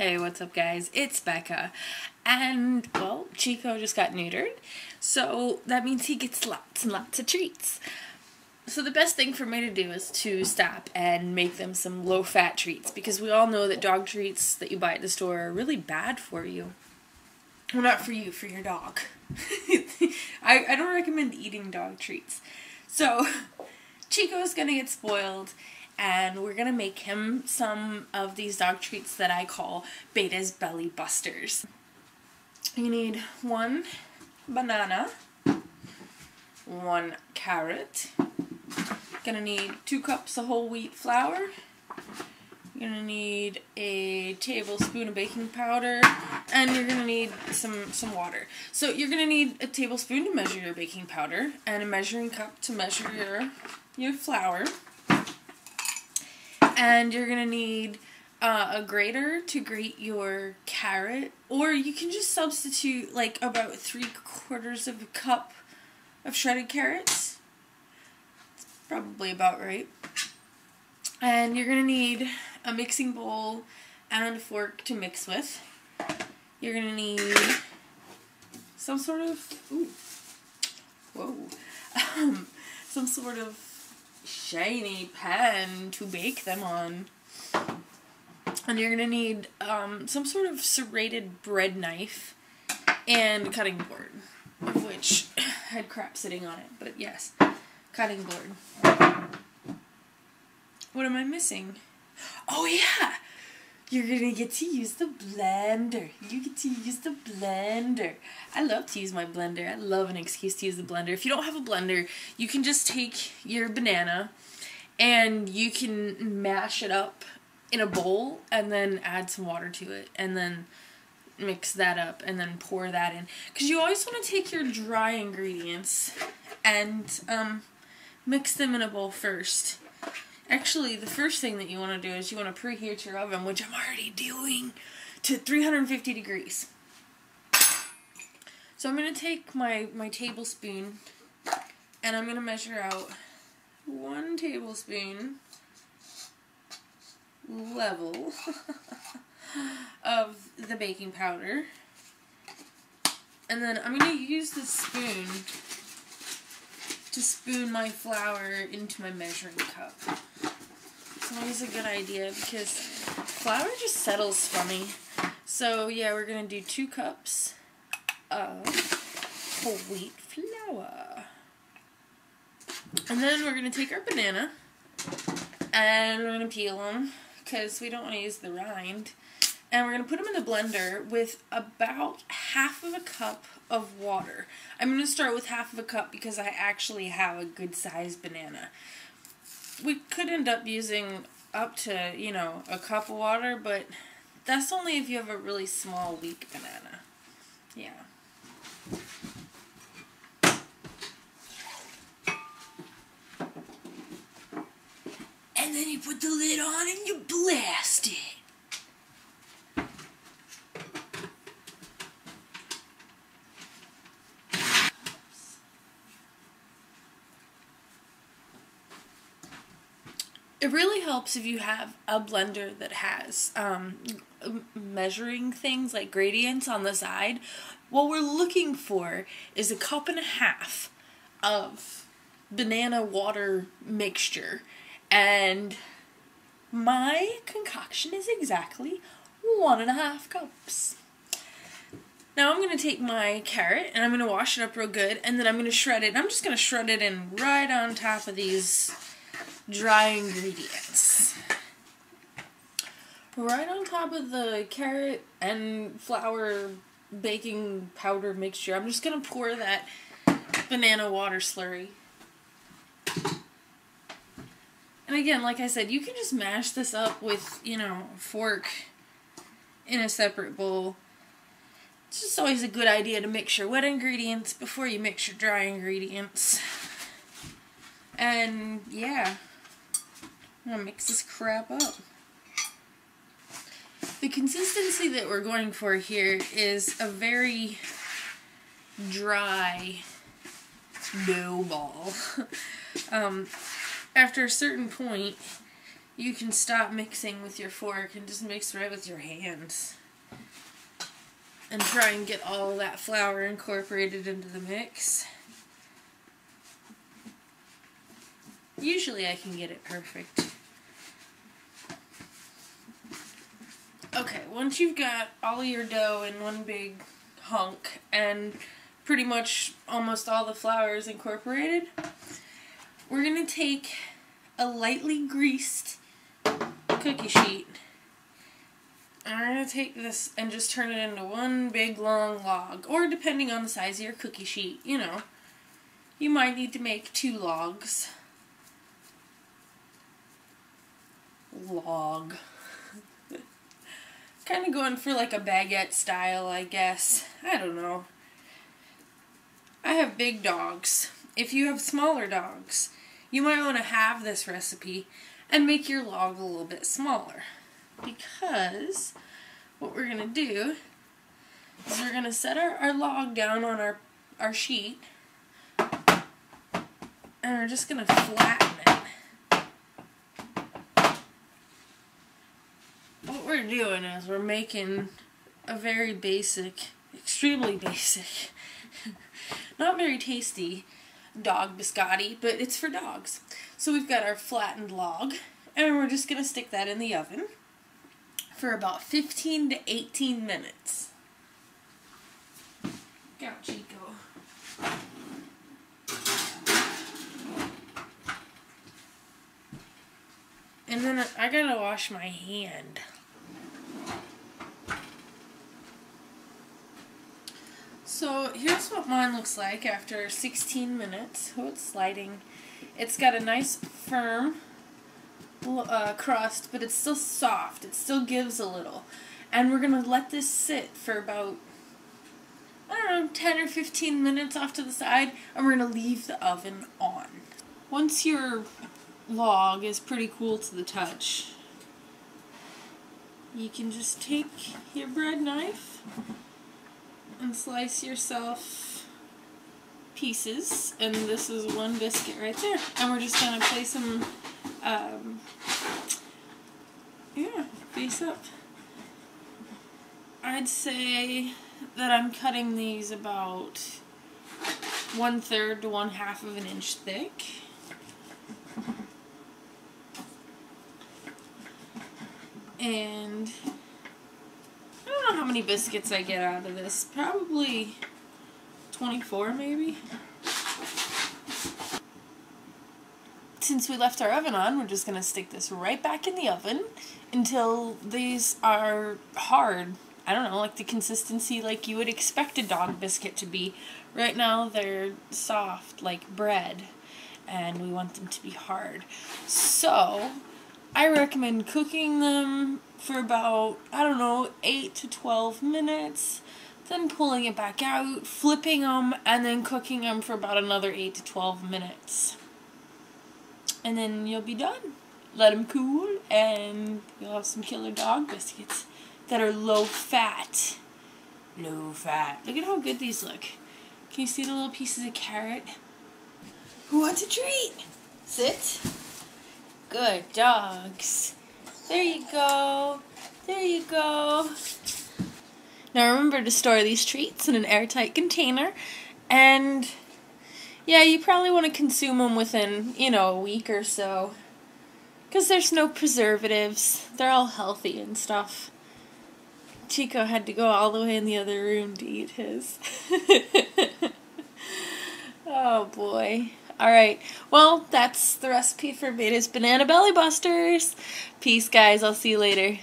Hey, what's up guys? It's Becca. And, well, Chico just got neutered, so that means he gets lots and lots of treats. So the best thing for me to do is to stop and make them some low-fat treats, because we all know that dog treats that you buy at the store are really bad for you. Well, not for you, for your dog. I don't recommend eating dog treats. So, Chico's gonna get spoiled, and we're gonna make him some of these dog treats that I call Beta's Belly Busters. You need 1 banana, 1 carrot, gonna need 2 cups of whole wheat flour, you're gonna need a tablespoon of baking powder, and you're gonna need some water. So you're gonna need a tablespoon to measure your baking powder, and a measuring cup to measure your flour. And you're gonna need a grater to grate your carrot, or you can just substitute like about 3/4 of a cup of shredded carrots. It's probably about right. And you're gonna need a mixing bowl and a fork to mix with. You're gonna need some sort of some sort of shiny pan to bake them on. And you're gonna need some sort of serrated bread knife and a cutting board, of which had crap sitting on it, but yes, cutting board. What am I missing? Oh yeah! You're gonna get to use the blender. You get to use the blender. I love to use my blender. I love an excuse to use the blender. If you don't have a blender, you can just take your banana and you can mash it up in a bowl and then add some water to it and then mix that up and then pour that in. Because you always want to take your dry ingredients and mix them in a bowl first. Actually, the first thing that you want to do is you want to preheat your oven, which I'm already doing, to 350 degrees. So I'm going to take my tablespoon, and I'm going to measure out 1 tablespoon level of the baking powder. And then I'm going to use the spoon to spoon my flour into my measuring cup. It's always a good idea because flour just settles funny. So yeah, we're going to do 2 cups of whole wheat flour. And then we're going to take our banana and we're going to peel them because we don't want to use the rind. And we're going to put them in the blender with about 1/2 cup of water. I'm going to start with 1/2 cup because I actually have a good sized banana. We could end up using up to, you know, a cup of water, but that's only if you have a really small, weak banana. Yeah. And then you put the lid on and you blast it. It really helps if you have a blender that has measuring things like gradients on the side. What we're looking for is 1.5 cups of banana water mixture. And my concoction is exactly 1.5 cups. Now I'm going to take my carrot and I'm going to wash it up real good, and then I'm going to shred it. And I'm just going to shred it in right on top of these dry ingredients. Right on top of the carrot and flour baking powder mixture, I'm just going to pour that banana water slurry. And again, like I said, you can just mash this up with, you know, a fork in a separate bowl. It's just always a good idea to mix your wet ingredients before you mix your dry ingredients. And yeah, I'm gonna mix this crap up. The consistency that we're going for here is a very dry dough ball. After a certain point, you can stop mixing with your fork and just mix right with your hands. And try and get all that flour incorporated into the mix. Usually I can get it perfect. Okay, once you've got all your dough in one big hunk and pretty much almost all the flour is incorporated, we're going to take a lightly greased cookie sheet. And we're going to take this and just turn it into one big long log. Or depending on the size of your cookie sheet, you know. You might need to make 2 logs. Log. Kind of going for like a baguette style, I guess. I don't know. I have big dogs. If you have smaller dogs, you might want to have this recipe and make your log a little bit smaller. Because what we're going to do is we're going to set our log down on our sheet and we're just going to flatten it. What we're doing is we're making a very basic, extremely basic, not very tasty dog biscotti, but it's for dogs. So we've got our flattened log and we're just going to stick that in the oven for about 15 to 18 minutes. Go, Chico. And then I gotta wash my hand. So here's what mine looks like after 16 minutes. Oh, it's sliding. It's got a nice firm crust, but it's still soft. It still gives a little. And we're going to let this sit for about, I don't know, 10 or 15 minutes off to the side, and we're going to leave the oven on. Once your log is pretty cool to the touch, you can just take your bread knife and slice yourself pieces, and this is one biscuit right there. And we're just going to place them face up. I'd say that I'm cutting these about 1/3 to 1/2 of an inch thick. And I don't know how many biscuits I get out of this. Probably 24 maybe. Since we left our oven on, we're just going to stick this right back in the oven until these are hard. I don't know, like the consistency like you would expect a dog biscuit to be. Right now they're soft like bread, and we want them to be hard. So I recommend cooking them for about, I don't know, 8 to 12 minutes, then pulling it back out, flipping them, and then cooking them for about another 8 to 12 minutes. And then you'll be done. Let them cool, and you'll have some killer dog biscuits that are low fat. Low fat. Look at how good these look. Can you see the little pieces of carrot? Who wants a treat? Sit. Good dogs. There you go. There you go. Now remember to store these treats in an airtight container, and yeah, you probably want to consume them within, a week or so, because there's no preservatives. They're all healthy and stuff. Chico had to go all the way in the other room to eat his. Oh boy. Alright, well, that's the recipe for Beta's Banana Belly Busters. Peace, guys. I'll see you later.